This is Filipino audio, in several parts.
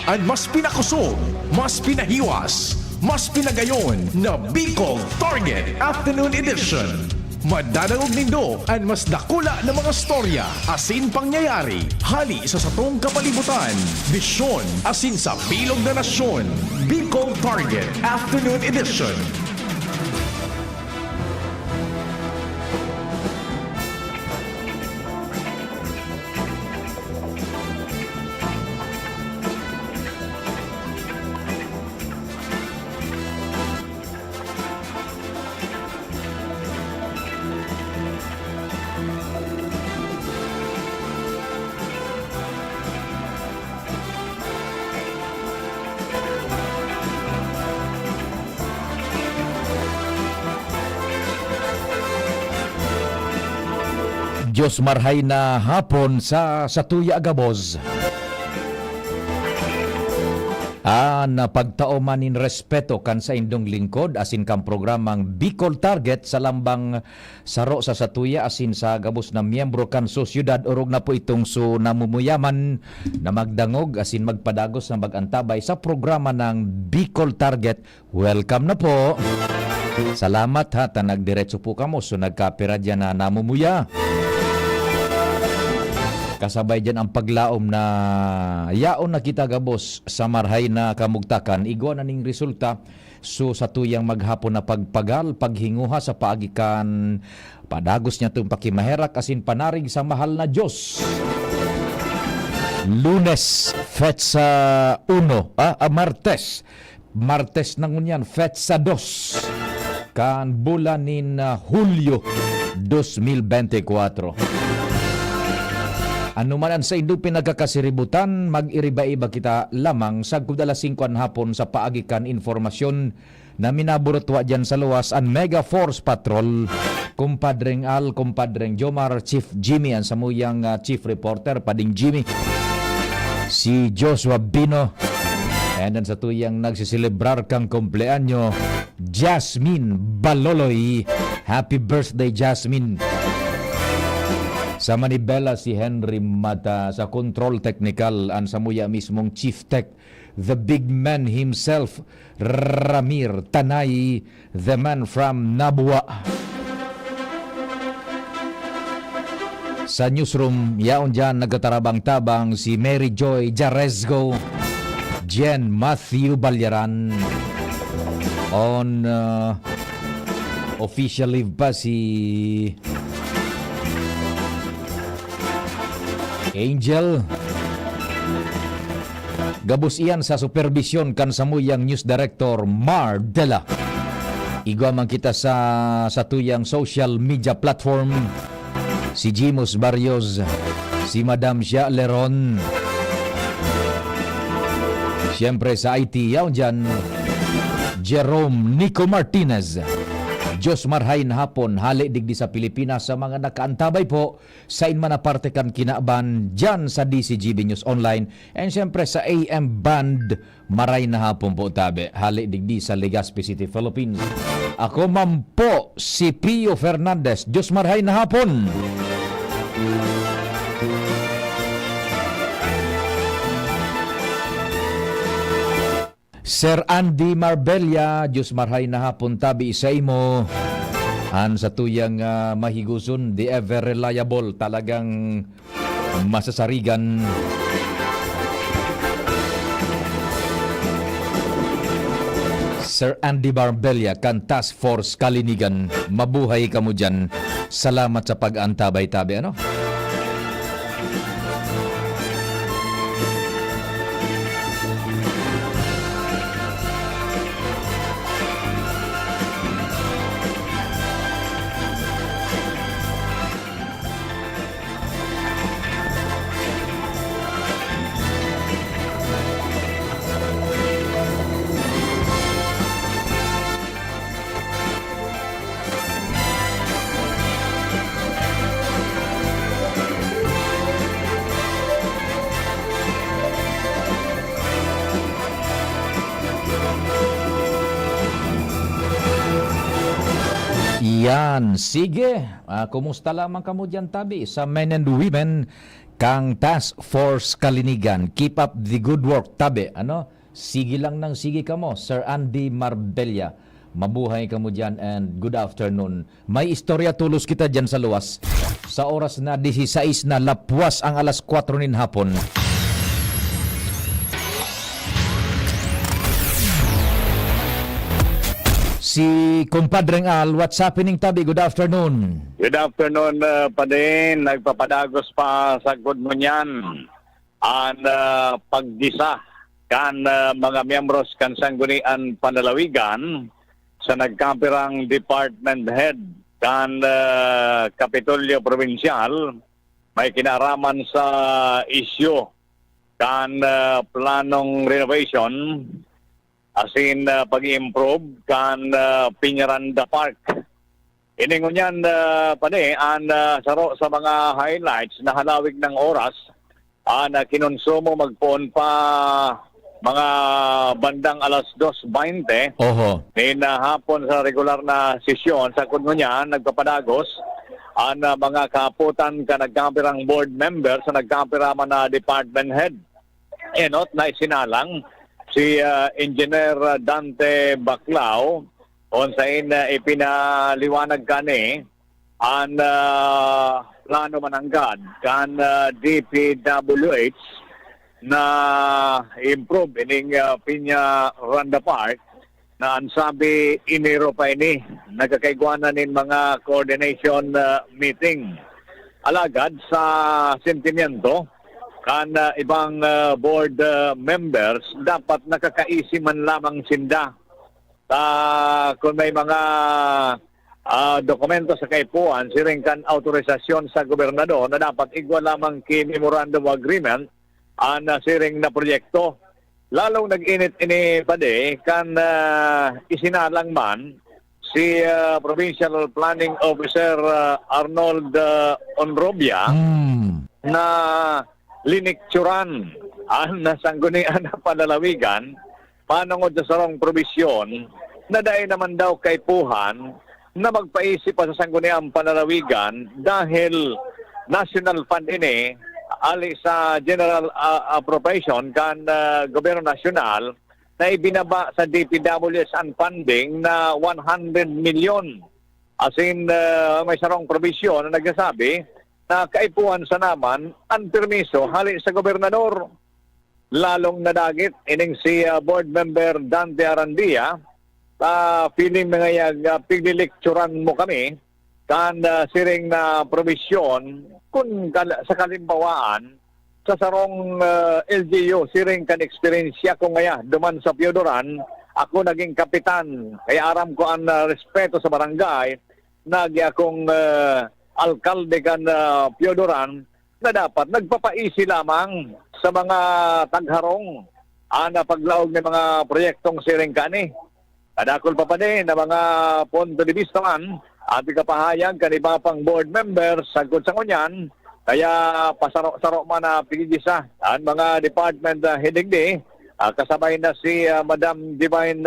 ang mas pinakusog, mas pinahiwas, mas pinagayon na Bicol Target Afternoon Edition. Madadangog nindo ang mas dakula na mga storya, asin pangyayari, hali sa satong kapalibutan, bisyon, asin sa bilog na nasyon. Bicol Target Afternoon Edition. Diyos marhay na hapon sa Satuya Agabos. Napagtaomanin respeto kan sa indong lingkod asin kang programang Bicol Target sa lambang saro sa Satuya asin sa gabos na miyembro kan sosyudad urog na po itong so namumuyaman na magdangog asin magpadagos na magantabay sa programa ng Bicol Target. Welcome na po. Salamat ha, nagdiretso po kamo so nagkapira dyan na namumuya. Kasabay dyan ang paglaom na yaon na kita gabos sa marhay na kamugtakan. Igwa na ning resulta so sa tuyang maghapon na pagpagal, paghinguha sa paagikan padagos niya itong pakimaherak asin panarig sa mahal na Diyos. Lunes, Fetsa 1, Martes na ngunyan, Fetsa 2, kan bulan nin Hulyo 2024. Ano man ang sa indo pinagkakasiributan, mag-iriba-iba kita lamang sa kudala 5 hapon sa paagikan informasyon na minaburotwa dyan sa luwas ang Mega Force Patrol. Kumpadreng Al, kumpadreng Jomar, Chief Jimmy, ang samuyang Chief Reporter, Pading Jimmy. Si Joshua Bino. And then sa tuyang nagsisilibrar kang kumpleanyo, Jasmine Baloloy. Happy birthday, Jasmine. Sa Manibela si Henry Mata, sa Control Technical ang samuya mismong Chief Tech, the big man himself, Ramir Tanay, the man from Nabua. Sa newsroom, yaon dyan nagkatarabang-tabang si Mary Joy Jarezgo, Jen Matthew Balyaran. On official leave pa si Angel. Gabos iyan sa supervision kan samuyang news director Mar Dela. Igwa man kita sa tuyang social media platform si Jimos Barrios, si Madam Shia Leron. Siyempre sa IT yaon dyan Jerome Nico Martinez. Diyos marhay na hapon, hali digdi sa Pilipinas sa mga nakaantabay po sa inman na parte kan kinaaban dyan sa DCGB News Online and siyempre sa AM Band maray na hapon po tabi, hali digdi sa Legazpi City, Philippines. Ako man po si Pio Fernandez. Diyos marhay na hapon. Sir Andy Marbella, Diyos marhay na hapon tabi sa imo. Han sa tuyang mahiguson, the ever reliable, talagang masasarigan. Sir Andy Marbella, kan Task Force Kalinigan, mabuhay ka mo dyan. Salamat sa pag-antabay-tabi, ano? Yan, sige. Kumusta lamang kamo dyan tabi sa men and women Kang Task Force Kalinigan, keep up the good work. Tabi, sige lang ng sige ka mo, Sir Andy Marbella. Mabuhay ka mo dyan and good afternoon. May istorya tulos kita dyan sa luwas. Sa oras na 16 na lapwas ang alas 4 nin hapon. Si Compadreng Al, what's happening Tabi? Good afternoon. Good afternoon pa din. Nagpapadagos pa sa good mo niyan. Ang pagdisa kan mga miyembros kan Sanggunian Panlalawigan sa nagkampirang department head kan Kapitolyo Provincial may kinaraman sa issue kan planong renovation as in pag-improve kan Piñaranda Park. Iningon yan saro sa mga highlights na halawig ng oras na kinonsumo magpoon pa mga bandang alas 2:20 hapon sa regular na sesyon sa Kungunyan nagpapadagos ang mga kaputan ka nagkampirang board member sa nagkampiraman na department head. Enot na isinalang si Engineer Dante Baclao on sa ipinaliwanag kani ang plano mananggad kan DPWH na improve ining Piñaranda Park na ang sabi iniro pa ini nagkakaigwanan nin mga coordination meeting. Alagad sa sentimiento kan ibang board members dapat nakakaisi man lamang sinda kung may mga dokumento sa kaipuan siring kan autorisasyon sa gobernador na dapat igwa lamang ki memorandum of agreement na siring na proyekto. Lalong nag-init ini pade kan isinalang man si Provincial Planning Officer Arnold Onrobia na linikturan ang Sanggunian na Panlalawigan panungod sa sarong probisyon na dahil naman daw kay Puhan na magpaisip pa sa Sangguniang Panlalawigan dahil national fund ini ali sa general appropriation kan gobyerno nasyonal na ibinaba sa DPWS ang funding na 100 million. As in may sarong probisyon na nagsasabi na kaipuhan sa naman ang permiso hali sa gobernador. Lalong nadagit ining si board member Dante Arandia feeling mga piglilikturan mo kami kan siring na provision kung sa kalimbawaan sa sarong LGU siring kan eksperyensya ko ngaya duman sa Piodoran ako naging kapitan kaya aram ko ang respeto sa barangay nagi akong alkalde kan Piodoran na dapat nagpapaisi lamang sa mga tagharong na paglaog ng mga proyektong siring kani. Kadakol pa din na mga punto de vista man at ikapahayag kan iba pang board members sa Sanggunian kaya pasaro-saro man na pigigisa ang mga department hedigdi kasabay na si Madam Divine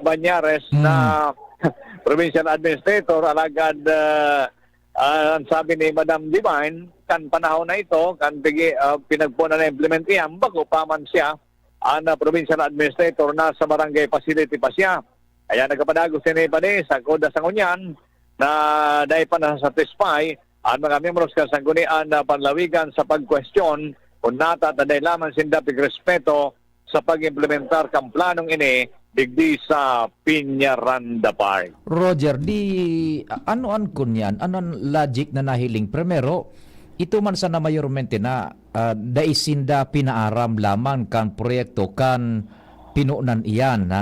Banyares na provincial administrator alagad ang sabi ni Madam Divine kan panahon na ito kan pinagpuna na implement iyan bago pa man siya ang provincial administrator na sa barangay facility pa siya. Kaya nagkapadagos siya pa din sa Koda Sanggunian na dahil pa nasatisfy ang mga miyembros ng Sanggunian na Panlawigan sa pag-question kung natatanay lamang sinda pigrespeto sa pag-implementar kang planong ini digdi sa Piñaranda Park. Roger, anoan kun yan? Anon logic na nahiling? Primero, ito man sana mayormente na daisinda pinaaram lamang kan proyekto kan pinuunan iyan na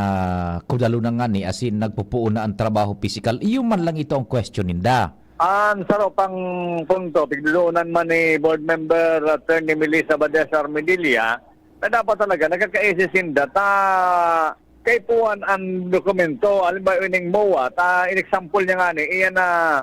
kudalo na nga ni asin nagpupuuna ang trabaho pisikal. Iyon man lang ito ang question ninda. Ang sarap pang punto, pigdulunan man ni board member Attorney Melissa Badesar Medilla na dapat talaga nagkakaisisinda kay puan ang dokumento, alam ba ining MOA, in-example niya nga ni, iyan na,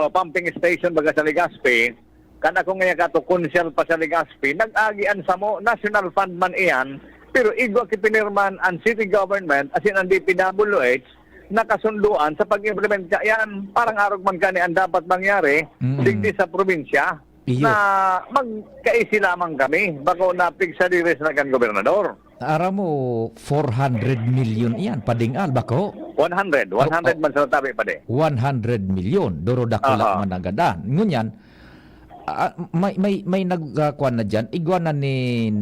pumping station baga sa Legazpi, kana kung nga kato konsyal pa sa Legazpi, nag-agian sa mo, national fund man iyan, pero igwa kipinirman ang city government, asin ang DPWH, nakasunduan sa pag-implement ka yan, parang arog man kani ang dapat mangyari, digdi sa probinsya. Iyo. na magkaisi lamang kami bako napig sa diris na kan gobernador. Ara mo 400 million iyan padingal bako. 100 man sa tabi pa de. 100 million duro dakula Aha. managadan. Ngunyan may nagkuan na diyan igwanan nin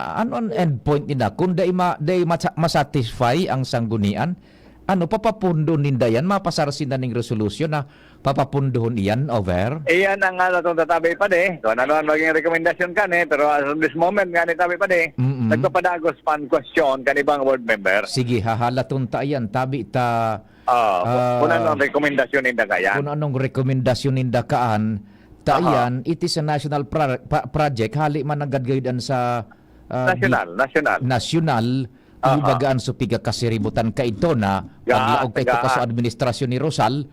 ano ang endpoint nila kung day masatisfy ang sanggunian ano papapundo ninda yan mapasarsin na ning resolution na papapundohon iyan over. Iyan ang atong tatabi pa de. Kung ano ang maging rekomendasyon kan pero as of this moment nga ni tabi pa de. Mm-mm. Nagpapadagos pan question kan ibang board member. Sige hahalaton ta yan tabi ta Kung ano ang rekomendasyon ninda kayan. kung anong rekomendasyon ninda kaan ta Aha. yan it is a national project hali man nagadgaydan sa nasyonal Aha. ibagaan so piga kasiributan ka ito na paglaog kay taga. sa administrasyon ni Rosal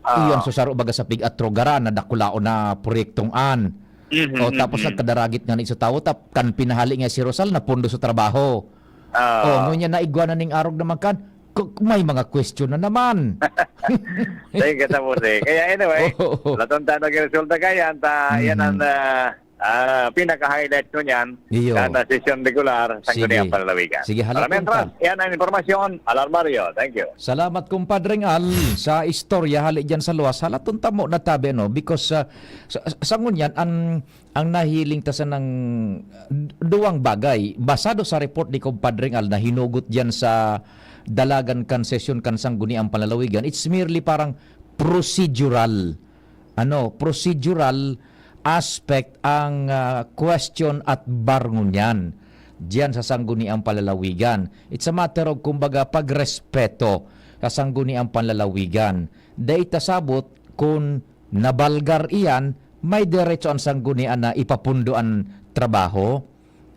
iyon so saro baga sa pigatrogaran na dakulao na proyektong an o tapos nagkadaragit nga ni sa tawo tap kan pinahali nga si Rosal na pundo sa trabaho o ngunya na igwanan ning arog naman kan may mga question na naman. Sige kita po kaya anyway Oo. laton ta nagresulta kayan ta yan ang pinaka-highlight ko niyan Iyo. kada sesyon regular sa Sige. Guniang Panlalawigan. Sige, halatong Maraming ta. yan ang informasyon. Alarmario. Thank you. Salamat kumpadreng Al sa istorya hali dyan sa luwas. Halaton tamo na tabi no because sa ngunyan ang nahiling ta sa ng duwang bagay basado sa report ni kumpadreng Al na hinugot dyan sa dalagan kan sesyon kan Sangguniang Panlalawigan. It's merely parang procedural aspect ang question at barngunyan diyan sa Sangguniang Panlalawigan. It's a matter of kumbaga pagrespeto sa Sangguniang Panlalawigan. Day tasabot kung nabalgar iyan, may diretso ang sanggunian na ipapunduan trabaho.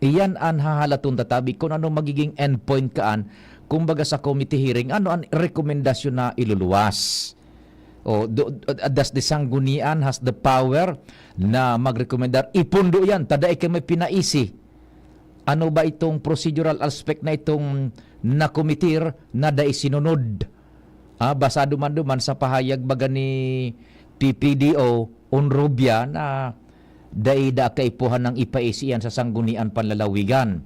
Iyan ang hahalaton tatabi kung ano magiging endpoint kaan kumbaga sa committee hearing, ano ang rekomendasyon na iluluwas. Does the sanggunian has the power na magrekomendar ipundo yan tada ikay may pinaisi ano ba itong procedural aspect na itong nakomitir na da isinunod basado man duman sa pahayag baga ni PPDO Onrubia na daida kaipuhan ng ipaisi yan sa Sangguniang Panlalawigan.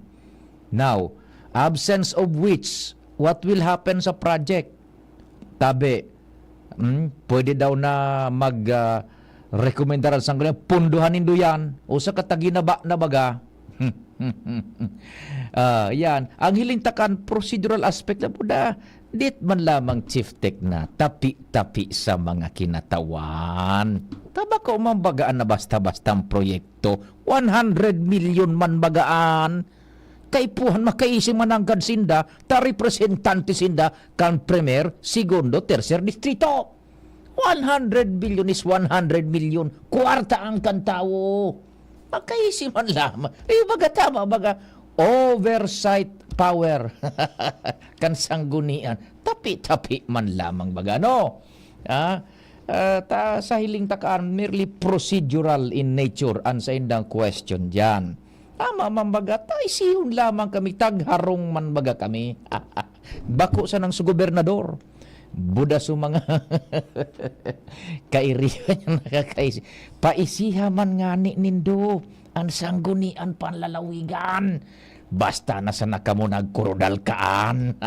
Now absence of which what will happen sa project tabi pwede daw na mag-rekomendar ang sanggunian, punduhan nindo yan, o sa kataginaba na baga. Yan. Ang hilintakan, procedural aspect na po na, dit man lamang chief tech na tapi-tapi sa mga kinatawan. Taba ko mambagaan na basta-bastang proyekto. 100 million man bagaan. Kaipuhan makaisi mananggad sinda, ta representante sinda kan premier, segundo, tercer distrito. 100 billion is 100 million. Kwarta ang kantawo. Makaisi man lamang. Baga tama, baga oversight power. Kan sanggunian. Tapi-tapi man lamang baga, no? Sa hiling takaan, merely procedural in nature ang sa indang question dyan. Tama man baga, isihon lamang kami, tagharong man baga kami. Bako sa nang sa gobernador. Buda sa mga kairihan niya nakakaisi. Paisiha man nga ni nindo ang Sangguniang Panlalawigan. Basta na sa nakamo nagkurudal kaan.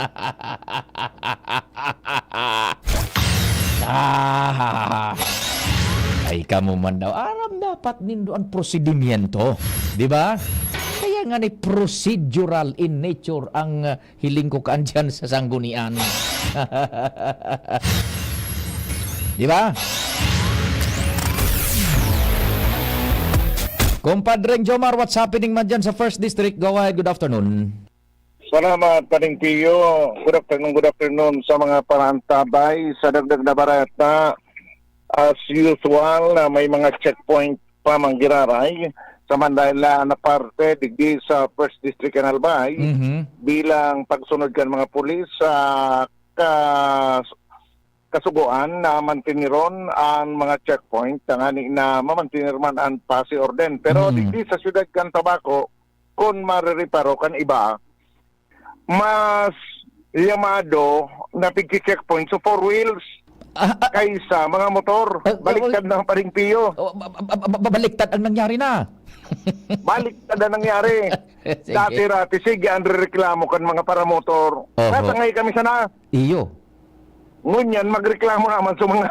Ay kamo man daw aram dapat nindo ang prosedimiento, di ba? Kaya nga ni procedural in nature ang hiling ko kaandyan sa sanggunian. Di ba? Kumpadreng Jomar, what's happening man dyan sa First District? Go ahead, good afternoon. Salamat, Paring Pio. Good afternoon sa mga parantabay sa dagdag na barata. As usual, may mga checkpoint pa manggiraray sa Mandala na parte digdi sa First District ng Albay bilang pagsunod kan mga pulis sa kasuguan na mantiniron ang mga checkpoint tangani na mamantinirman ang pasi orden. Pero digdi sa siyudad kan Tabaco, kung maririparo kan iba, mas yamado na pigki-checkpoint so 4 wheels. kaysa mga motor. Baliktad ng paring piyo. Baliktad ang nangyari na. Baliktad na nangyari. Sige. Dati-rati, sige, reklamo kan mga paramotor. Oho. Natangay kami sana. Iyo. Ngunyan, magreklamo naman sa mga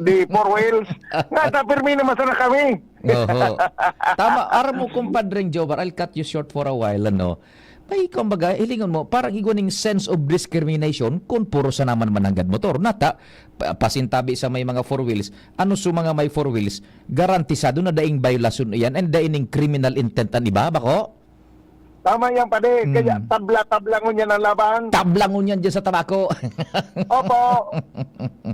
di four wheels. Nga, pirmi naman sana kami. Oho. Tama, aram mo kumpadring Jobar, I'll cut you short for a while, ano. May kumbaga, hilingon mo, parang iguning sense of discrimination kung puro sa naman mananggad motor. Nata, pasintabi sa may mga four wheels, ano sa mga may four wheels, garantisado na daing violation yan and daing criminal intent ang iba, bako? Tama yan, pade. Kaya tabla-tabla ngunyan ang laban. Tablangon yan dyan sa tabako. Opo.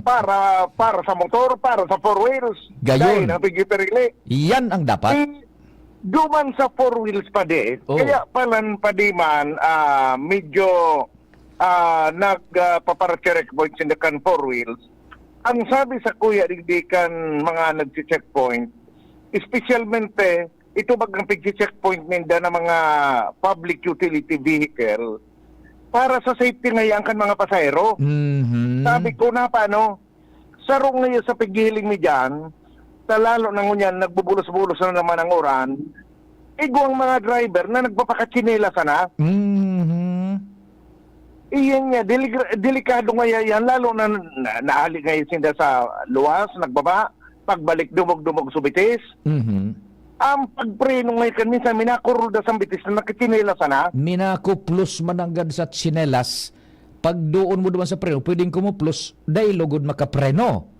Para sa motor, para sa four wheels. Gayon. Dahil ang pigipirili. Yan ang dapat. Duman sa four wheels pa di. Oh. Kaya palan pa di man medyo nagpapara-checkpoint sindakan four wheels. Ang sabi sa kuya digdikan mga nagsi-checkpoint, especialmente ito bagang pag-checkpoint ninda ng mga public utility vehicle para sa safety ngayon kan mga pasahero. Mhm. Sabi ko na paano, sarong ngayon sa paghihiling mi dyan, lalo na ngunyan, nagbubulos-bulos na naman ang oran, ang mga driver na nagpapakachinela sana. Mhm. Iyan nga, delikado nga yan, lalo na naali ngayon sinda sa luwas, nagbaba, pagbalik dumog-dumog subitis. Mhm. Ang pagpreno ngayon kan minsan, minakurulda sa bitis na nakachinela sana. Minako plus mananggad sa tsinelas. Pag doon mo duman sa preno, pwedeng kumuplos, dahil lugod makapreno.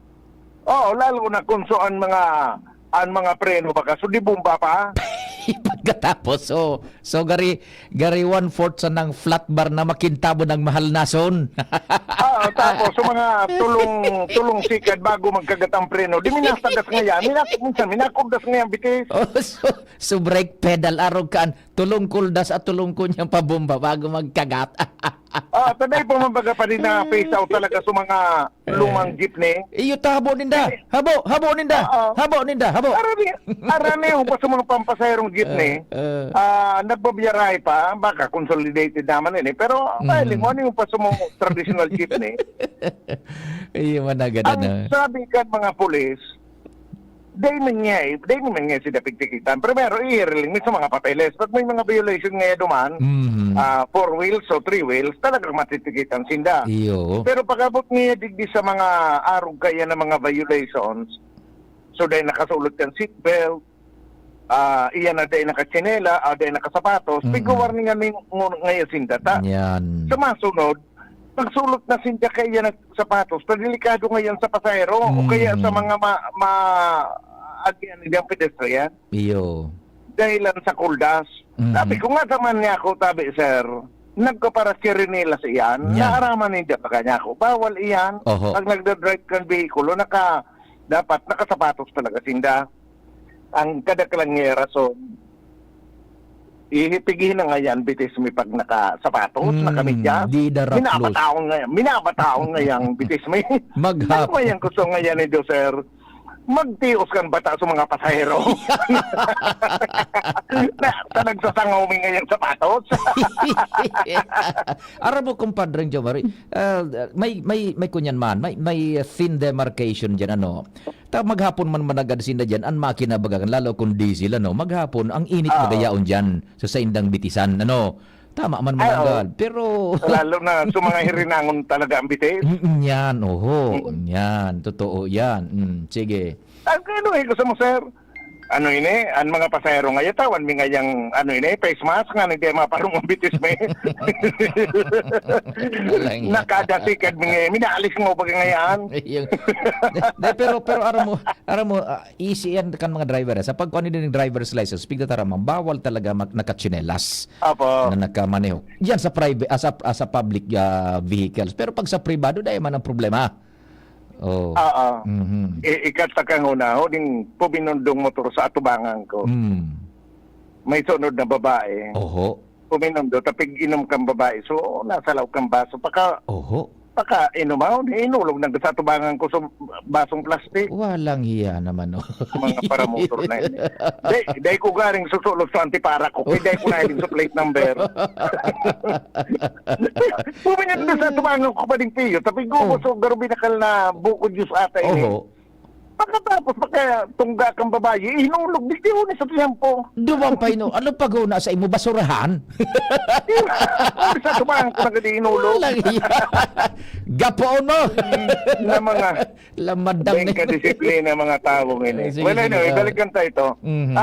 Oo, lalo na kung so ang mga preno baka, so di bumba pa. Pagkatapos, so gari 1/4 sa ng flat bar na makintabo ng mahal na son. Tapos so mga tulong sikad bago magkagatang preno, di minasagas nga yan, minakugdas nga yan bitis. So brake pedal arog kaan, tulong kuldas at tulong kunyang pabomba bago magkagat. Taday po mabaga pa rin na face out talaga sa mga lumang jeepney. Iyo ta habo ninda. Habo ninda. Habo ninda. Arani ho pa sa mga pampasayarong jeepney. Nagbabiyaray pa, baka consolidated naman yun eh. Pero mahiling mo, ano yung pa sa mga traditional jeepney? Iyo managad Ang sabi kan mga pulis, Day man nga sila pigtikitan. Primero, i-hearing sa mga papeles. Pag may mga violation nga duman, four wheels o three wheels, talagang matitikitan sinda. Iyo. Pero pag-abot niya digdi sa mga arog kaya ng mga violations, so dahil nakasulot yung seatbelt, iyan na dahil nakachinela, dahil nakasapatos, pig-warning ngayon sinda. Yan. Sa masunod, pagsulot na sinda kaya ng sapatos, delikado ngayon sa pasahero o kaya sa mga agyan niyang pedestrian. Iyo. Dahilan sa kuldas. Sabi ko nga naman niya ako, tabi sir, nagkaparasiri nila sa iyan, naaraman ninyo pa kanya ako. Bawal iyan. Oho. Pag nagdadrive kang vehikulo, dapat nakasapatos talaga sinda. Ang kadakalang nga rason, ihipigihin na nga yan, bitis mi pag nakasapatos, nakamidya. Di daraplos. Minabataong nga yan, bitis mi. Maghap. Ano yan gusto nga yan niyo, sir? Magtios kan bata sa mga pasahero. na nagsasangaw mi ngayon sapatos. Aram mo kumpadreng Jomari, may kunyan man, may thin demarcation dyan, ano. Maghapon man managad sinda dyan, ang makina bagang, lalo kung diesel, ano, maghapon, ang init magayaon dyan sa indang bitisan, ano. Tama man managad, pero... Lalo na sa mga hirinangon talaga ang bitis. Yan, yan, totoo yan. Sige. Ano gusto mo, sir? Ano ini? Ang mga pasahero ngayon, tawan mi ngayang, face mask nga, hindi maparong ang bitis mi. Nakadasikad mi ngayon, minaalis mo ba ngayon? pero aram mo, easy yan kan mga driver. Sa pagkuha din ng driver's license, pigda taramang, bawal talaga nakachinelas. Apo. Na nakamaneho. Yan sa private, as a public vehicles. Pero pag sa privado, dahil man ang problema. Oo. Ikat sa kang una, ding puminundong motor sa atubangan ko. May sunod na babae. Oho. Puminundo, tapig inom kang babae. So, nasa law kang baso. Paka inumaw, inulog ng sa tubangan ko sa basong plastic. Walang hiya naman, no? Mga paramotor na yun. Day ko garing susulog sa antipara ko. Kaya day ko na yun sa plate number. Puminit na sa tubangan ko pa din piyo. Tapi gumos o garubinakal na buko juice ata ini. Oho. Pagkatapos, tungga kang babae, inulog. Di ko sa tiyempo. Dumang pa ino. Ano pag-una sa imo basurahan? Sa tubangan ko na gadi inulog. Walang hiya. Gapoon mo. Na mga Lamadang bengka disiplina mga tao ini. Sige, Well, anyway, sige. balikan tayo ito. Mhm.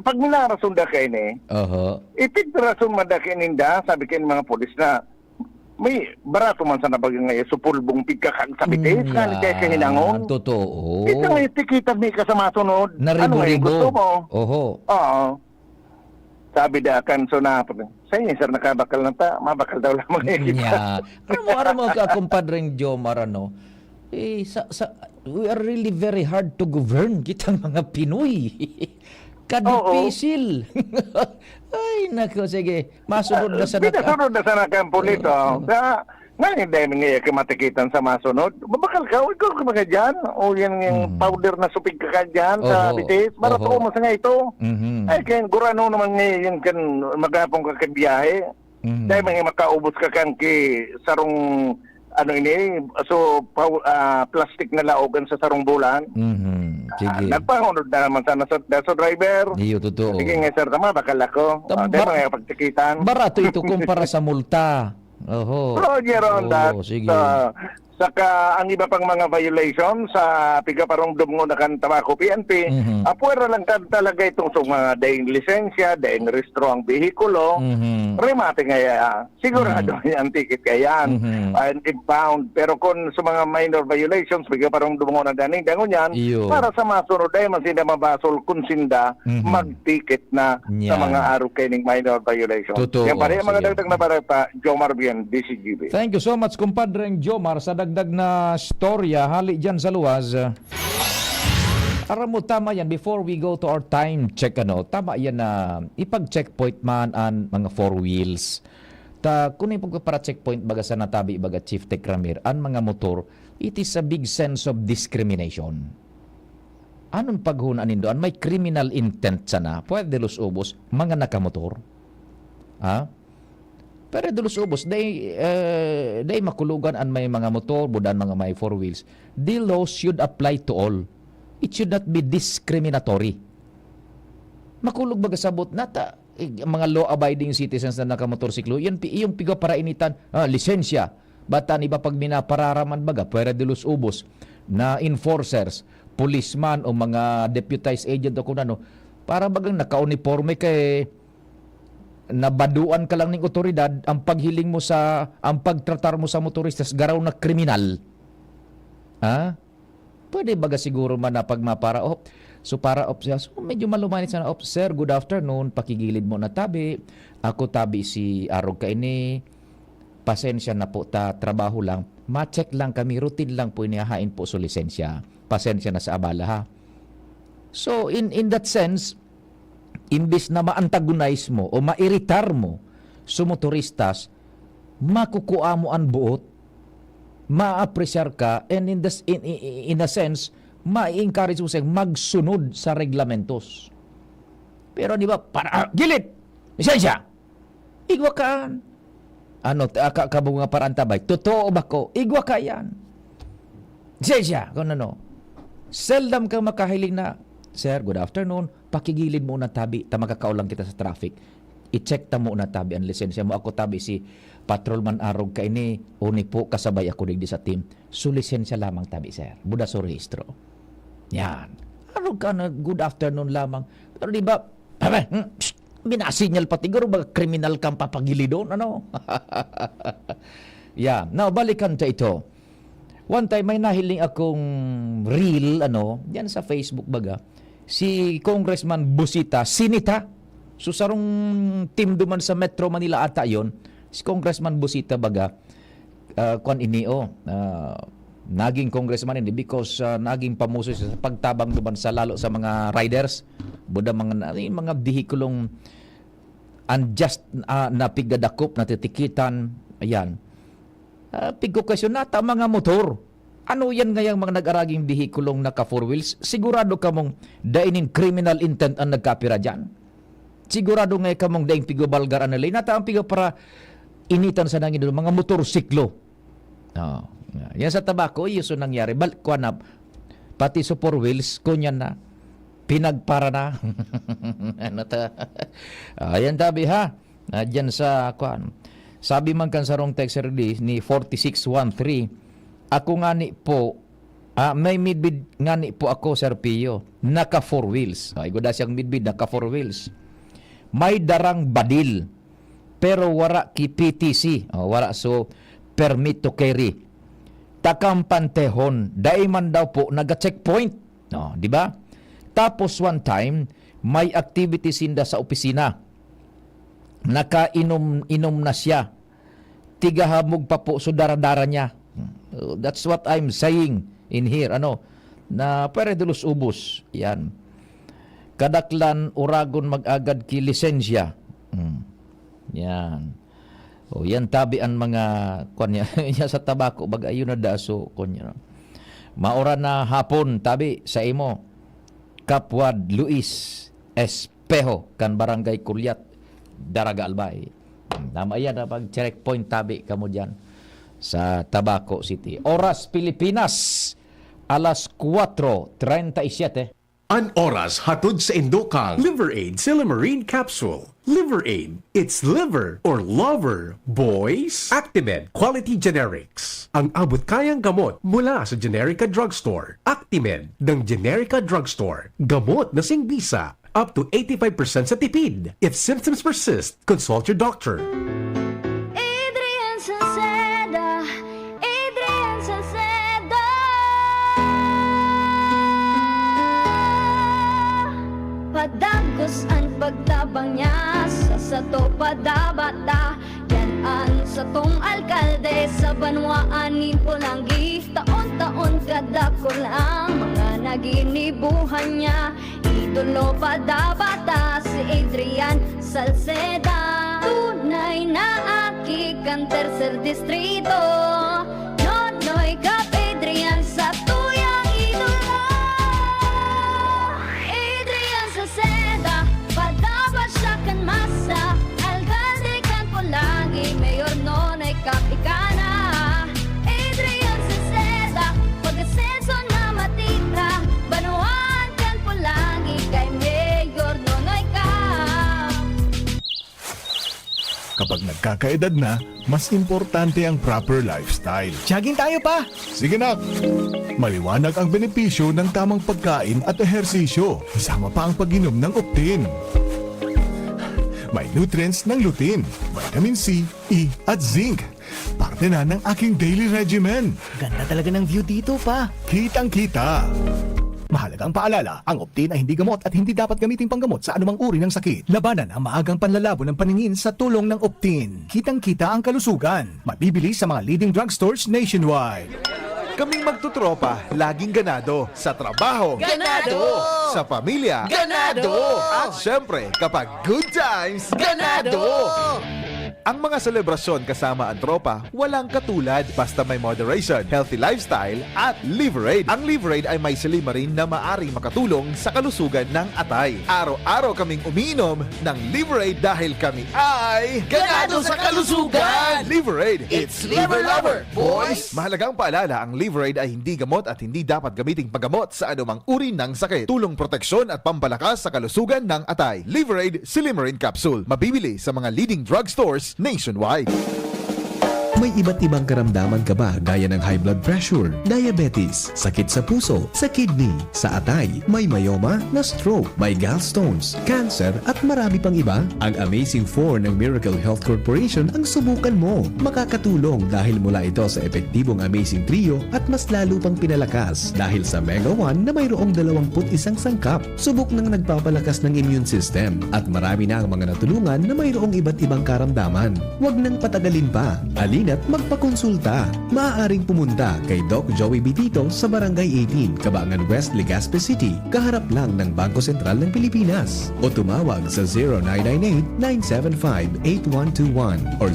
Pag minarason da kayo ni, Oho. ipinrason man da kayo ninda, sabi kayo ng mga polis na, may barato man sa nabagay ngayon, supulbong pigkakag sa bitis, kaya kaya kahinangon. Totoo. Ito nga itikita may kasama sunod. Ano ngayon Naribo-ribo. gusto mo? Oho. Oo. Sabi da kan so na sa inyo sir nakabakal na ta, mabakal daw lamang Nya. Aram mo ka kumpadreng Jomar ano. We are really very hard to govern kitang mga Pinoy. Kadipisil. Ay nako sige. Masunod na sa Pinasunod na sa nakampo nito. Ngayon dahil nga kimatikitan sa masunod, mabakal ka, ikaw ka mga dyan. O yan yung powder na supig ka dyan sa Oho. bitis. Barato Oho. mo sa nga ito. Mhm. Ay, kaya gurano naman ngayon kan magapong ka kabiyahe. Mhm. Dahil mga makaubos ka kan ki sarong ano ini, so plastic na laogan sa sarong bulan. Mhm. Sige. Nagpangunod na naman sana sa driver. Iyo totoo. Sige nga sir, tama, bakal ako. Dahil mga pagtikitan. Barato ito kumpara sa multa. Oho. Roger on that. Sige. Saka ang iba pang mga violation sa pigaparong dumungo na kan tabako PNP, Mhm. apwera lang kan talaga itong sa mga daing lisensya, daing restro ang behikulo, Mhm. remate nga sigurado ang ticket kayan Mhm. and impound. Pero kung sa mga minor violations, pigaparong dumungo na daning dangon yan, Iyo. para sa masunod ay masinda mabasol kung sinda Mhm. mag-ticket na sa Yan. mga araw kaining minor violations. Totoo. Yan pa rin ang mga Sige. dagdag na barata, Jomar Bien, DCGB. Thank you so much, kumpadreng Jomar, sa dagdag na storya. Hali dyan sa luwas. Aram mo, tama yan. Before we go to our time check, tama yan na ipag-checkpoint man ang mga four wheels. Kung yung para checkpoint baga sa natabi, baga Chief Tech Ramir, ang mga motor, it is a big sense of discrimination. Anong paghunaan nindo? May criminal intent sana. Pwede los ubos, mga nakamotor. Ha? Pero dulos ubos, day makulugan ang may mga motor, budan mga may four wheels. The law should apply to all. It should not be discriminatory. Makulog baga sabot nata mga law-abiding citizens na nakamotorsiklo, yung piga para initan, lisensya. Bata ni ba pag minapararaman baga, pwede dulos ubos na enforcers, policeman o mga deputized agent o kung ano, para bagang naka-uniforme kay nabaduan ka lang ng otoridad, ang paghiling mo ang pagtratar mo sa motoristas, garaw na kriminal. Ha? Pwede baga siguro man na pag mapara-op. So siya, so medyo malumanit sana, sir, good afternoon, pakigilid mo na tabi. Ako tabi si Arog kaini. Pasensya na po, trabaho lang. Ma-check lang kami, routine lang po inihahain po sa lisensya. Pasensya na sa abala ha. So in that sense, imbis na ma-antagonize mo o ma-iritar mo sa motoristas, makukuha mo ang buot, ma-appreciate ka, and in a sense, ma-encourage mo siyang magsunod sa reglamentos. Pero di ba, gilid! Lisensya! Igwa ka! Kabog nga para antabay. Totoo ba ko? Igwa ka yan. Lisensya! Kung ano. Seldom ka makahiling na, sir, good afternoon, pakigilid mo na tabi, makakaulang kita sa traffic. I-check ta mo na tabi ang lisensya mo. Ako tabi si Patrolman Arog ka ini, uni po kasabay ako digdi sa team. So lisensya lamang tabi, sir. Buda sa rehistro. Yan. Arog ka na, good afternoon lamang. Pero di ba, binasinyal pati, garo ba kriminal kang papagilidon? Ano? Yan. Now, balikan ta ito. One time, may nahiling akong reel, yan sa Facebook baga, si Congressman Busita, sinita. So sarong team duman sa Metro Manila ata yon, si Congressman Busita baga, naging congressman hindi because naging pamuso sa pagtabang duman sa lalo sa mga riders, buda mga bihikulong unjust na pigadakop, natitikitan, Ayan. Pigokasyon na, mga motor. Ano yan ngayang mga nag-araging bihikulong naka 4 wheels? Sigurado ka mong dainin criminal intent ang nagkapira dyan. Sigurado ngayon ka mong daing pigobalgar analay. Nata ang pigo para initan sa nangin doon, mga motorsiklo. Oh, yan sa tabako, yun so nangyari. Kuan na, pati sa 4 wheels, kunyan na. Pinagpara na. Ano ta? Ayan tabi ha. Diyan sa kuan. Sabi man kan sa rong text release ni 4613, ako ngani po, may midbid ngani po ako, Sir Pio, naka 4 wheels. Ay, guda siyang midbid, naka 4 wheels. May darang badil, pero wara ki PTC. Wara so, permit to carry. Takang pantehon, dai man daw po, naga-checkpoint. Di ba? Tapos one time, may activities sinda sa opisina. Nakainom na siya. Tigahamog pa po so daradara niya. That's what I'm saying in here. Na pwede dulos ubos. Yan. Kadaklan uragon mag-agad ki lisensya. Yan. Yan tabi ang mga kunya sa tabako bagayo na daso kunya. Maura na hapon tabi sa imo. Kapwad Luis Espejo kan Barangay Kulyat Daraga Albay. Tama yan na pag-checkpoint tabi kamo dyan sa Tabaco City. Oras Pilipinas, alas 4:37. An oras hatod sa Indokang Liver Aid Silimarine Capsule. Liver Aid. It's liver or lover, boys. Actimed Quality Generics. Ang abot kayang gamot mula sa Generica Drugstore. Actimed ng Generica Drugstore. Gamot na singbisa. Up to 85% sa tipid. If symptoms persist, consult your doctor. Adrian Salceda, Adrian Salceda. Padagos ang pagtabang niya sa sato padabata. Yan ang satong alkalde sa banwaan ni Pulanggi. Taon-taon kada ko lang mga naginibuhan niya. Idolo padabata si Adrian Salceda. Tunay na aki kang tercer distrito. Nonoy Kap Adrian sa tuyang idolo. Adrian Salceda, padabat siya kan masa. Alcalde kan Pulangi, Mayor Nonoy Kap ikana. Adrian Salceda, pag-asenso na matita. Banuan kan Pulangi, kay Mayor Nonoy Kap. Kapag nagkakaedad na, mas importante ang proper lifestyle. Jogging tayo pa! Sige nak! Maliwanag ang benepisyo ng tamang pagkain at ehersisyo. Kasama pa ang pag-inom ng Optin. May nutrients ng lutein, vitamin C, E at zinc. Parte na ng aking daily regimen. Ganda talaga ng view dito pa. Kitang-kita! Mahalagang paalala, ang Optin ay hindi gamot at hindi dapat gamitin panggamot sa anumang uri ng sakit. Labanan ang maagang panlalabo ng paningin sa tulong ng Optin. Kitang-kita ang kalusugan. Mabibili sa mga leading drugstores nationwide. Kaming magtutropa, laging ganado. Sa trabaho, Ganado! Sa pamilya, Ganado! At syempre, kapag good times, ganado! Ang mga selebrasyon kasama ang tropa, walang katulad basta may moderation, healthy lifestyle at Liver-Aid. Ang Liver-Aid ay may silimarin na maaring makatulong sa kalusugan ng atay. Araw-araw kaming umiinom ng Liver-Aid dahil kami ay Ganado sa kalusugan! Liver-Aid, It's Liver Lover, boys! Mahalagang paalala, ang Liver-Aid ay hindi gamot at hindi dapat gamiting paggamot sa anumang uri ng sakit. Tulong proteksyon at pampalakas sa kalusugan ng atay. Liver-Aid Silimarin Capsule. Mabibili sa mga leading drugstores nationwide. May iba't ibang karamdaman ka ba gaya ng high blood pressure, diabetes, sakit sa puso, sa kidney, sa atay, may myoma, na stroke, may gallstones, cancer at marami pang iba? Ang Amazing 4 ng Miracle Health Corporation ang subukan mo. Makakatulong dahil mula ito sa epektibong Amazing Trio at mas lalo pang pinalakas dahil sa Mega 1 na mayroong 21 sangkap. Subok ng nagpapalakas ng immune system at marami na ang mga natulungan na mayroong iba't ibang karamdaman. Huwag nang patagalin pa. Alina at magpakonsulta. Maaaring pumunta kay Doc Joey Bitito sa Barangay 18, Cabangan West, Legazpi City, kaharap lang ng Bangko Sentral ng Pilipinas. O tumawag sa 0998-975-8121 or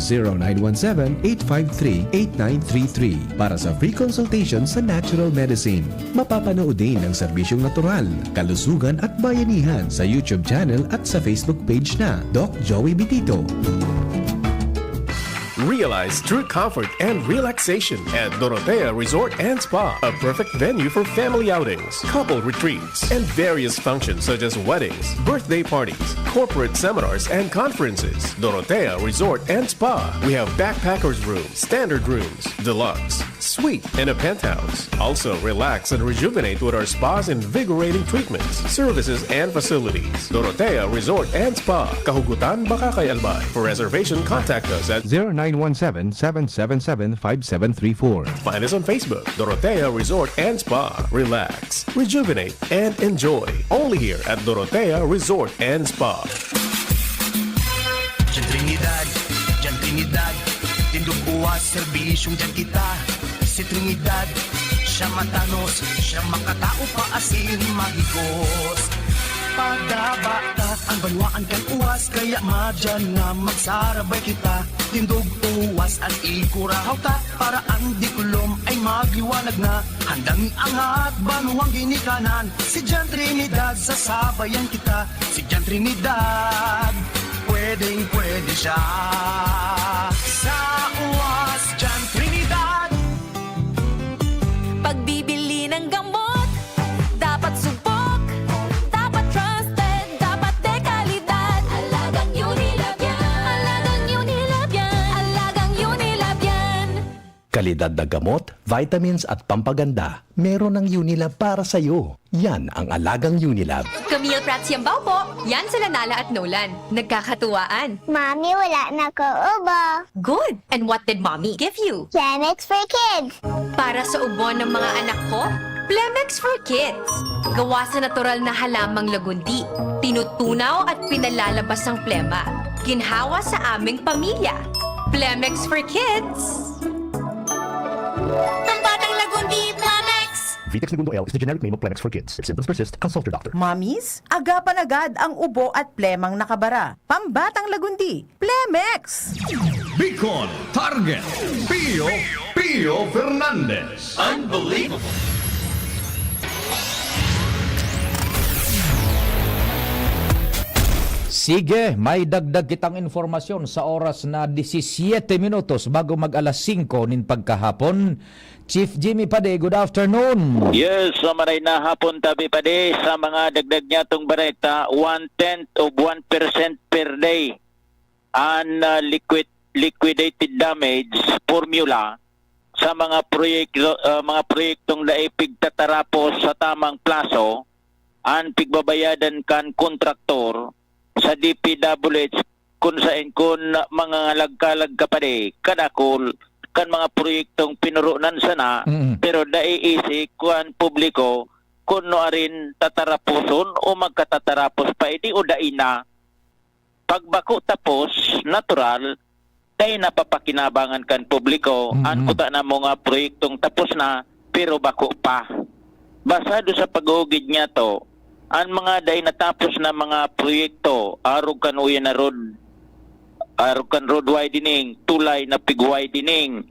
0917-853-8933 para sa free consultation sa natural medicine. Mapapanood din ang serbisyong natural, kalusugan at bayanihan sa YouTube channel at sa Facebook page na Doc Joey Bitito. Realize true comfort and relaxation at Dorotea Resort and Spa, a perfect venue for family outings, couple retreats, and various functions such as weddings, birthday parties, corporate seminars, and conferences. Dorotea Resort and Spa. We have backpackers rooms, standard rooms, deluxe, suite, and a penthouse. Also, relax and rejuvenate with our spa's invigorating treatments, services, and facilities. Dorotea Resort and Spa, Kahugutan, Bakakay, Albay. For reservation, contact us at 0917-777-5734. Find us on Facebook, Dorotea Resort and Spa. Relax, rejuvenate, and enjoy. Only here at Dorotea Resort and Spa. Diyan Trinidad, tindog buwas, serbisyong dyan kita. Si Trinidad, siya matanos, siya makatao pa asin mahigos. Pagdabata, ang banwaan kan uwas, kaya madyan nga magsarabay kita. Tindog uwas at ikurahaw ta, para ang dikulom ay magliwanag na. Handang angat, banuang ginikanan, si Diyan Trinidad, sasabayan kita. Si Diyan Trinidad, pwedeng pwede siya. Sa uwas, Diyan Trinidad. Pagbibili ng gamot, dapat subok, dapat trusted, dapat dekalidad. Alagang Unilab yan, alagang Unilab yan, alagang Unilab yan. Kalidad na gamot, vitamins at pampaganda, meron ng Unilab para sa'yo. Yan ang alagang Unilab. Camille Prats Yambaw po, yan sila Nala at Nolan. Nagkakatuwaan. Mami, wala na ko ubo. Good! And what did Mommy give you? Genex for kids. Para sa ubo ng mga anak ko, Plemex for Kids. Gawa sa natural na halamang lagundi. Tinutunaw at pinalalabas ang plema. Ginhawa sa aming pamilya. Plemex for Kids. Pambatang lagundi, Plemex! Vitex Segundo L is the generic name of Plemex for kids. If symptoms persist, consult your doctor. Mommies, agapan agad ang ubo at plemang nakabara. Pambatang lagundi, Plemex! Bicol Target Pio Fernandez. Unbelievable! Sige, may dagdag kitang informasyon sa oras na 17 minutos bago mag alas 5 nin pagkahapon. Chief Jimmy Pade, good afternoon. Yes, sa maray na hapon tabi pa di sa mga dagdag niya itong bareta, 1/10 of 1% per day ang liquidated damage formula sa mga proyektong daipig tatarapos sa tamang plaso ang pigbabayadan kan kontraktor sa DPWH kung saan mga lagkalag kapade kadakol kan mga proyektong pinurunan sana pero daiisi kuan publiko kuno arin tataraposon o magkatatarapos pa idi o daina pagbako tapos natural dai napapakinabangan kan publiko an kuta na mga proyektong tapos na pero bako pa basado sa pag-ugid niya to ang mga day natapos na mga proyekto arog kan uyan na road road widening, tulay na pig widening,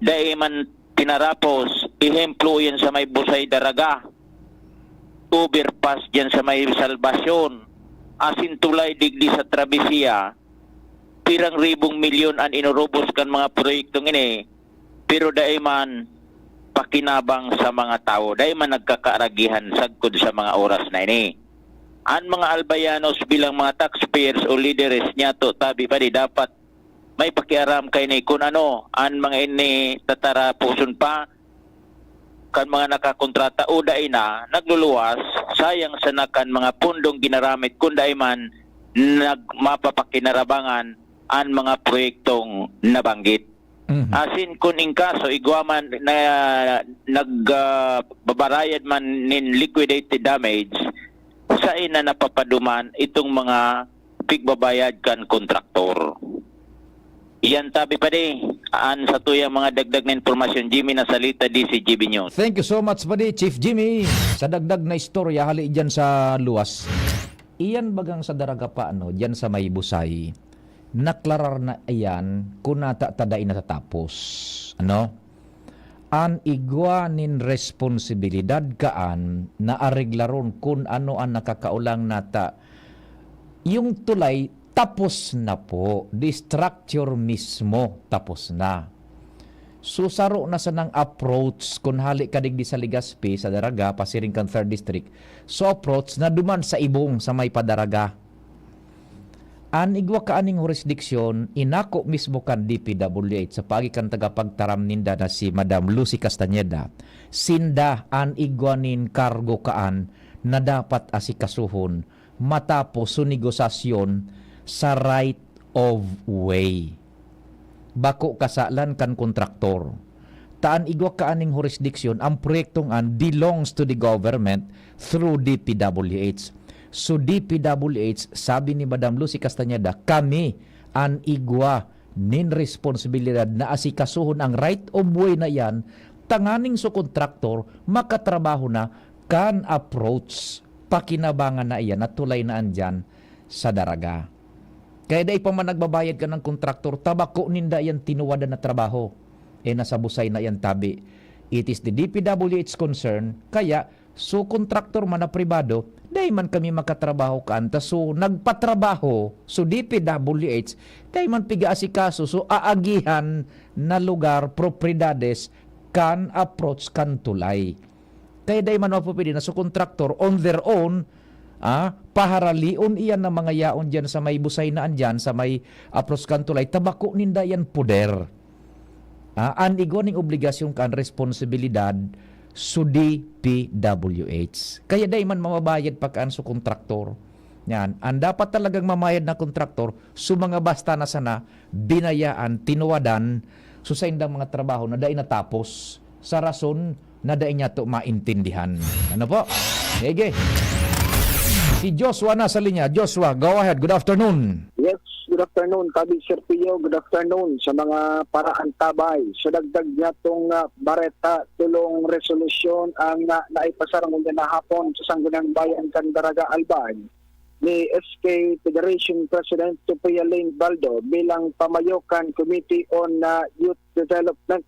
dahil man tinarapos, ihemplo yan sa may Busay Daraga, overpass dyan sa may Salvasyon, asin tulay digdi sa Travesía, pirang ribong milyon ang inurubos kan mga proyektong ini, pero dahil man pakinabang sa mga tao, dahil man nagkakaaragihan sagkod sa mga oras na ini. Ang mga albayanos bilang mga taxpayers o leaders niya to tabi pa di dapat may pakiaram kay ni kung ano ang mga ini tatarapuson pa kan mga nakakontrata o dai na nagluluwas sayang sa nakan mga pundong ginaramit kung dai man nagmapapakinarabangan ang mga proyektong nabanggit. Asin kung in kaso igwaman na nagbabarayad man nin liquidated damage sa ina napapaduman itong mga pigbabayad kan kontraktor. Iyan tabi pa di, An sa tuyang mga dagdag na informasyon, Jimmy Nasalita, DCGB News. Thank you so much buddy, Chief Jimmy. Sa dagdag na istorya hali dyan sa luwas. Iyan bagang sa daraga pa dyan sa may busay. Naklarar na iyan kung natataday na tatapos. An igwanin responsibilidad kaan na ariglaron kung ano ang nakakaulang nata. Yung tulay tapos na po. The structure mismo tapos na. Susaro na sa nang approach kung hali kadigdi sa Legazpi sa Daraga, pasiring kan 3rd District. So approach na duman sa ibong sa may padaraga. An igwa kaaning jurisdiksyon, inako mismo kan DPWH sa pagikan tagapagtaram ninda na si Madam Lucy Castañeda. Sinda an igwanin kargo kaan na dapat asikasuhon matapos su negosasyon sa right of way. Bako kasalan kan kontraktor. Taan igwa kaaning jurisdiksyon, ang proyektong an belongs to the government through DPWH. So DPWH, sabi ni Madam Lucy Castañeda, kami an igwa nin responsibilidad na asikasuhon ang right of way na yan, tanganing so kontraktor makatrabaho na kan approach pakinabangan na iyan at tulay na andyan sa daraga. Kaya dahil pa man nagbabayad ka ng kontraktor, tabako ninda yan tinuwada na trabaho. Nasa busay na yan tabi. It is the DPWH concern, kaya so kontraktor man na pribado, dahil man kami makatrabaho kanta. So nagpatrabaho, so DPWH, dahil man piga-asikaso, so aagihan na lugar, propriedades, kan approach kan tulay. Kaya dahil man mapapili na so kontraktor on their own, paharalion iyan ng mga yaon dyan sa may busay na andyan, sa may apros kantulay, tabako ninda yan puder. Anigo ning obligasyon kan responsibilidad su DPWH. Kaya day man mamabayad pagkaan su kontraktor. Yan, ang dapat talagang mamayad na kontraktor su mga basta na sana binayaan, tinuwadan su sa indang mga trabaho na day natapos sa rason na day niya to maintindihan. Ano po? Sige. Si Joshua na sa linya. Joshua, go ahead. Good afternoon. Yes, good afternoon. Kabi Sir Pio, good afternoon sa mga paraan tabay. Sa dagdag niya itong bareta, tulong resolusyon ang naipasarang na hapon sa Sanggunang Bayan kan Daraga Albay ni SK Federation President Tupia Lane Baldo bilang pamayokan Committee on Youth Development.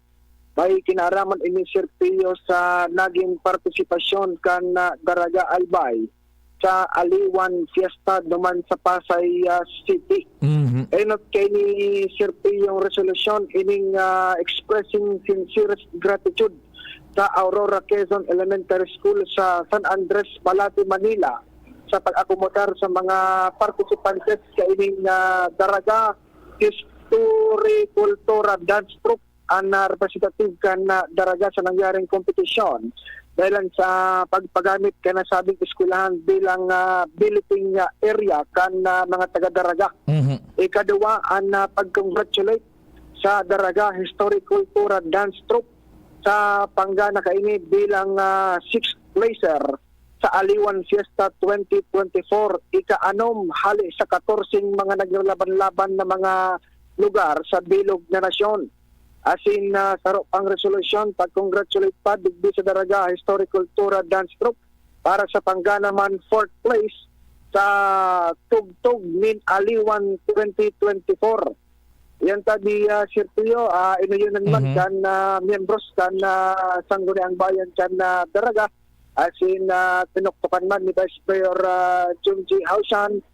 May kinaraman ini Sir Pio sa naging partisipasyon kan Daraga Albay sa Aliwan Fiesta naman sa Pasay City. Not kay ni Sir P yung resolution ining expressing sincerest gratitude sa Aurora Quezon Elementary School sa San Andres, Malate, Manila sa pag-akomodar sa mga participantes sa ining Daraga History Cultura Dance Troupe ang representative kan Daraga sa nangyaring kompetisyon. Dahil sa pagpagamit ka na sabing eskwelahan bilang billeting area kan mga taga-Daraga. Ikadua, ang pag-congratulate sa Daraga Historic Cultura Dance Troupe sa panggana kaini bilang 6th placer sa Aliwan Fiesta 2024. Ika-anom hali sa 14 mga naglalaban-laban na mga lugar sa bilog na nasyon. Asin sarap ang resolusyon, pag-congratulate pa digdi sa Daraga Historic Cultura Dance Troupe para sa pangganaman 4th place sa Tugtog Min Aliwan 2024. Yan tabi Sir Pio, inuyunan man kan miyembros kan Sangguniang Bayan kan Daraga. Asin tinuktukan man ni Vice Mayor Jungji Hausan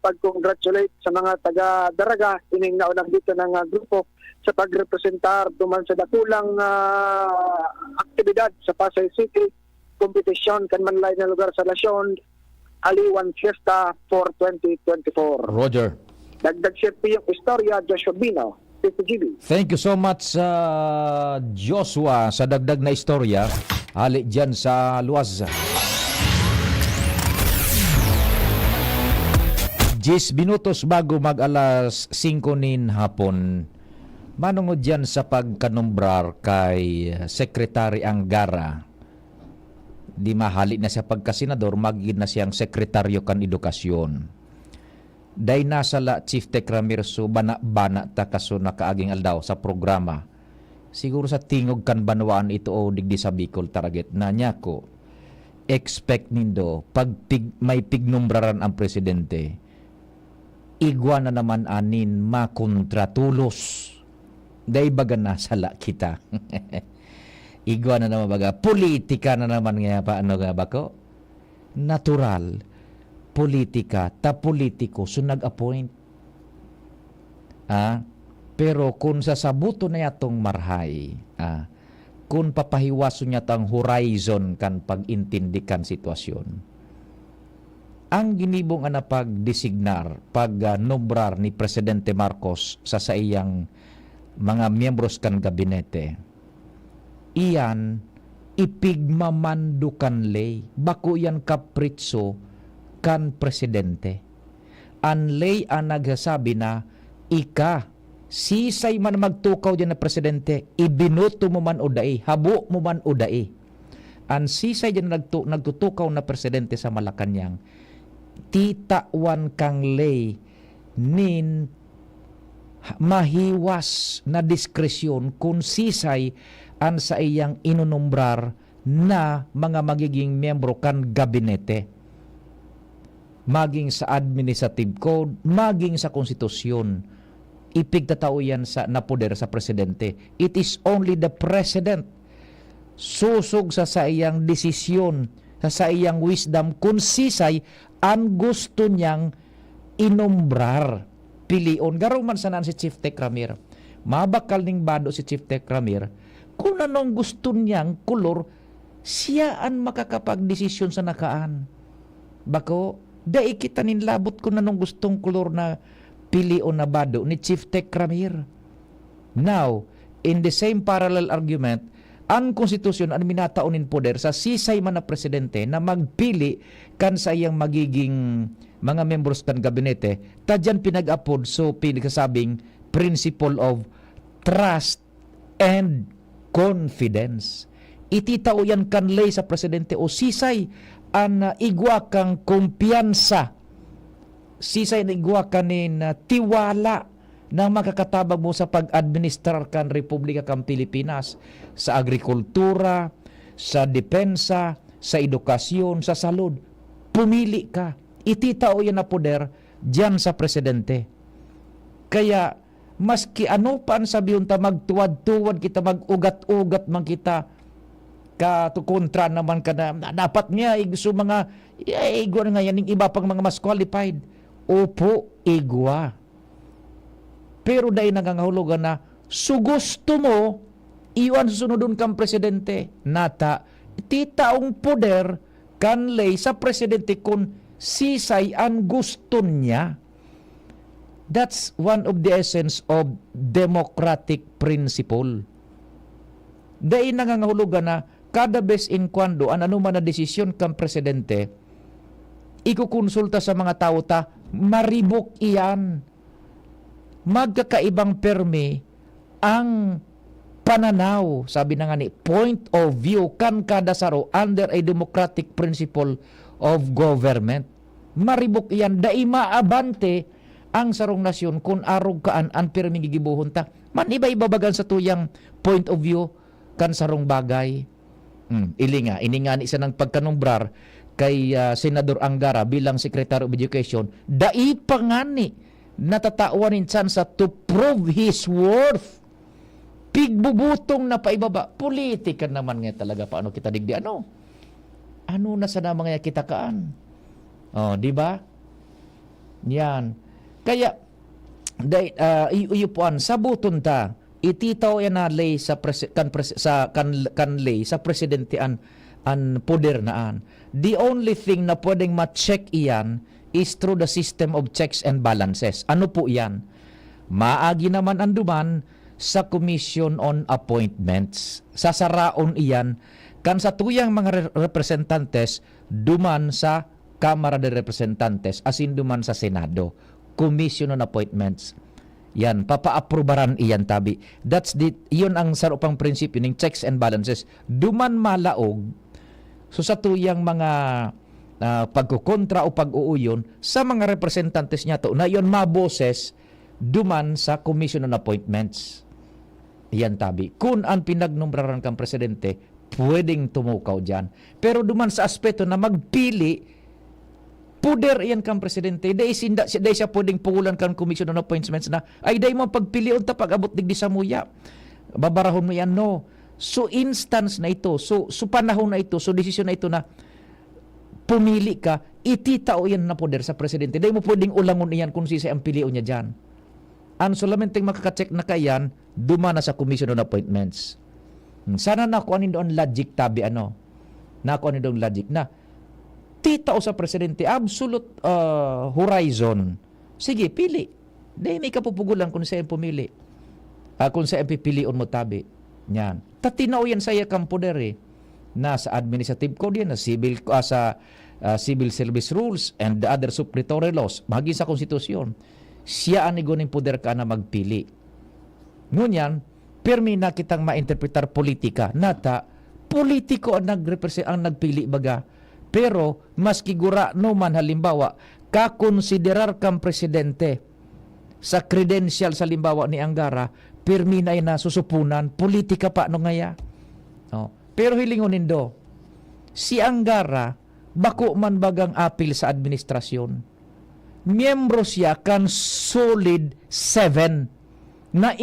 pag-congratulate sa mga taga-Daraga. Ining naunang dito ng grupo sa pagrepresentar duman sa dakulang aktibidad sa Pasay City competition kan manlay na lugar sa Lasyon Aliwan Fiesta for 2024. Roger. Dagdag Sir P yung istorya, Joshua Bino, PCGB. Thank you so much Joshua sa dagdag na istorya hali dyan sa Luaz. 10 minutos bago mag-alas 5 nin hapon. Manungod dyan sa pagkanumbrar kay Secretary Angara. Di mahali na siya pagkasenador, magiging na siyang sekretaryo kan edukasyon. day nasala Chief Tech Ramirez bana ta kaso nakaaging aldaw sa programa. Siguro sa tingog kan banwaan ito o digdi sa Bicol target na niya ko expect nindo pag may pignumbraran ang presidente, igwa na naman anin makontratulos. Day baga nasala kita. Igwa na naman baga. Politika na naman nga paano nga ba ko? Natural. Politika. Ta politiko. So nag-appoint. Pero kung sasabuto na yatong marhay, kung papahiwaso niya tang horizon kan pag-intindikan sitwasyon, ang ginibong na pag-designar, pag-nobrar ni Presidente Marcos sa iyang mga miyembros kan gabinete, iyan ipigmamando kan lay. Bako yan kapritso kan presidente. An lay ang nagsasabi na sisay man magtukaw dyan na presidente, ibinuto mo man o dai, habo mo man o dai. An sisay dyan nagtutukaw na presidente sa Malacanang, titawan kang lay nin mahiwas na diskresyon kung sisay an sa iyang inunumbrar na mga magiging miyembro kan gabinete, maging sa administrative code, maging sa konstitusyon. Ipigtatao yan sa napoder sa presidente. It is only the president susog sa iyang desisyon, sa iyang wisdom kung sisay ang gusto niyang inumbrar, pilion. Garo man sanan si Chief Tech Ramir, mabakal ning bado si Chief Tech Ramir, kung anong gusto niyang kulor, siya ang makakapagdesisyon sa nakaan. Bako, dai kita ninlabot kung anong gustong kulor na pilion na bado ni Chief Tech Ramir. Now, in the same parallel argument, ang konstitusyon ang minataonin poder sa sisay man na presidente na magpili kan sa iyang magiging mga members kan gabinete, tadyan pinag-apod so pinagkasabing principle of trust and confidence. Ititao yan kan lay sa presidente o sisay ang igwa kang kumpiyansa, sisay na igwa kanin tiwala na makakatabag mo sa pag-administrar kan Republika kan Pilipinas sa agrikultura, sa depensa, sa edukasyon, sa salud. Pumili ka. Ititao yan na poder dyan sa presidente. Kaya maski ano pa ang sabihin ta, magtuwad-tuwad kita, mag-ugat-ugat man kita, kontra naman ka na dapat niya gusto mga igwa nga yan yung iba pang mga mas qualified. Opo, igwa. Pero dahil nangangahulugan na gusto mo iwan susunodon kang presidente nata titaong poder kanlay sa presidente kung sisay ang gusto niya. That's one of the essence of democratic principle. Dahil nangangahulugan na kada bes in kwando ang anuman na desisyon kang presidente, ikukonsulta sa mga tao ta, maribok iyan. Magkakaibang permi ang pananaw, sabi na nga ni, point of view kan kada saro under a democratic principle of government. Maribok iyan, dai maabante ang sarong nasyon kung arog kaan ang permi gigibuhon ta. Man iba-iba bagan sa tuyang point of view kan sarong bagay. Ininga isa ng pagkanumbrar kay Senador Angara bilang Secretary of Education, dai pangani natatawanin chance to prove his worth. Pigbubutong na paibaba. Politika naman nga talaga. Paano kita digdi? Ano na sa na mga kita kaan? Di ba? Yan. Kaya, iyupuan, sabuton ta, ititaw yan na lay sa kanlay sa presidente an poder naan. The only thing na pwedeng ma-check iyan is through the system of checks and balances. Ano po yan? Maagi naman anduman sa Commission on Appointments. Sasaraon iyan kan sa tuyang mga representantes duman sa Kamara de Representantes asin duman sa Senado. Commission on Appointments. Yan, papa-aprobaran iyan tabi. Yun ang sarupang prinsipyo ng checks and balances. Duman malaog, so sa tuyang mga pagkukontra o pag-uuyon sa mga representantes niya to na yon maboses duman sa Commission on Appointments. Yan tabi. Kung ang pinagnombraran kang presidente, pwedeng tumukaw dyan. Pero duman sa aspeto na magpili, puder iyan kang presidente. Dahil siya pwedeng pugulan kang Commission on Appointments na ay dahil mo pagpilion ta pag-abot digdi sa muya. Babarahon mo yan, no. So instance na ito, so panahon na ito, so desisyon na ito na pumili ka, ititao yan na poder sa presidente. Dahil mo pwedeng ulangon iyan kung sisa ang pilion niya dyan. Ang solamente makakacheck na kayan, dumana sa Commission on Appointments. Sana nakuha doon logic tabi nakuha doon logic na titao sa presidente, absolute horizon. Sige, pili. Dahil may kapupugulan kung saan pumili. Kung saan pipilion mo tabi. Yan. Tatinaw yan sa iyakang poder Nasa administrative code yan, sa civil service rules and the other supplementary laws, bahagi sa konstitusyon. Siya ang iguning poder ka na magpili. Ngunyan, permi na kitang mainterpretar politika, nata, politiko ang nagpili baga. Pero, maski gura no man halimbawa, kakonsiderar kang presidente sa credential sa halimbawa ni Angara, permi na nasusupunan, politika pa no ngaya. Pero hilingunin do, si Angara, bako man bagang apil sa administrasyon. Miyembro siya kan solid 7 na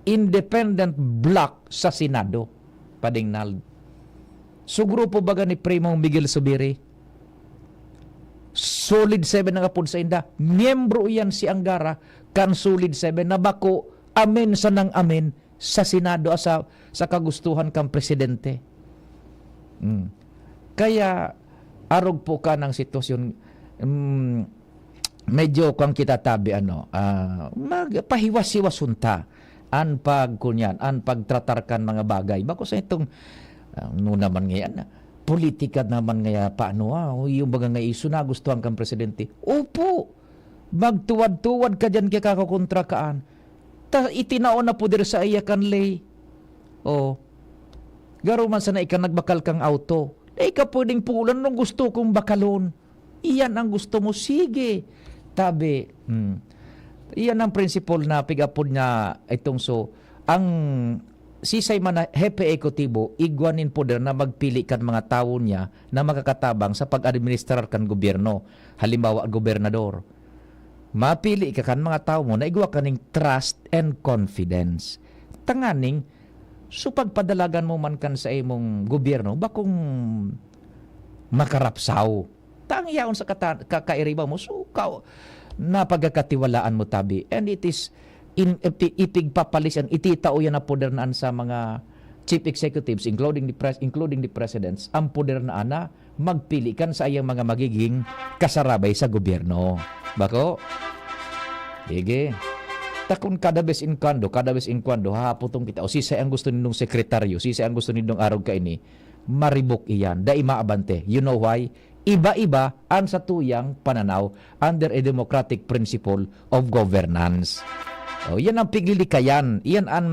independent block sa Senado. Padingnal. So grupo baga ni Primo Miguel Subiri, solid 7 na kapun sa inda. Miyembro yan si Angara kan solid 7 na bako amen sa nang amen sa Senado sa kagustuhan kang presidente. Kaya arog po ka ng sitwasyon medyo kang kitatabi magpahiwas-hiwasunta an pagtratar kan mga bagay. Bako sa itong naman ngayon politika naman ngaya paano yung baga nga iso na gustuhan kang presidente. Opo, magtuwad-tuwad ka dyan kaya kakakontra kaan. Itinao na po dir sa iya kan lay. Garo man sana ikan nagbakal kang auto. Ika pwedeng pulan nung gusto kong bakalon. Iyan ang gusto mo. Sige. Tabi. Iyan ang principle na pigapod na itong ang sisay man na hepe ekotibo, igwanin poder na magpili kan mga tao niya na makakatabang sa pag-administrar kan gobyerno. Halimbawa, gobernador. Mapili ka kan mga tao mo na igwa kaning trust and confidence. Tanganing, so pagpadalagan mo man kan sa imong gobyerno, bakong makarapsaw. Tangyaon sa kakairiba mo, so na pagkakatiwalaan mo tabi. And it is ipigpapalis and ititao yan na poder naan sa mga chief executives, including the presidents, ang poder na ana magpili kan sa iyang mga magiging kasarabay sa gobyerno. Bako? Sige. Takon kada bes in kwando, hahapotong kita. O sisa ang gusto nindong sekretaryo, sisa ang gusto nindong arog ka ini, maribok iyan, dai maabante. You know why? Iba-iba ang sa tuyang pananaw under a democratic principle of governance. Yan ang pigilikayan. Yan ang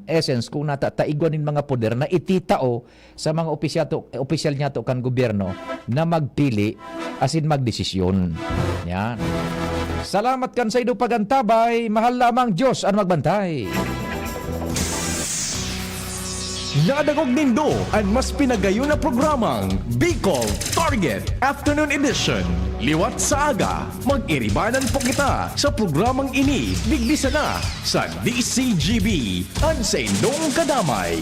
essence kung natataigwanin mga poder na ititao sa mga opisyal niya to kan gobyerno na magpili asin magdesisyon. Yan. Salamat kan sa ido pagantabay. Mahal lamang Diyos ang magbantay. Nadagog nindo ang mas pinagayon na programang Bicol Target Afternoon Edition. Liwat sa aga, mag-iribanan po kita sa programang ini. Bigbisa na sa DCGB, ang sa indong kadamay.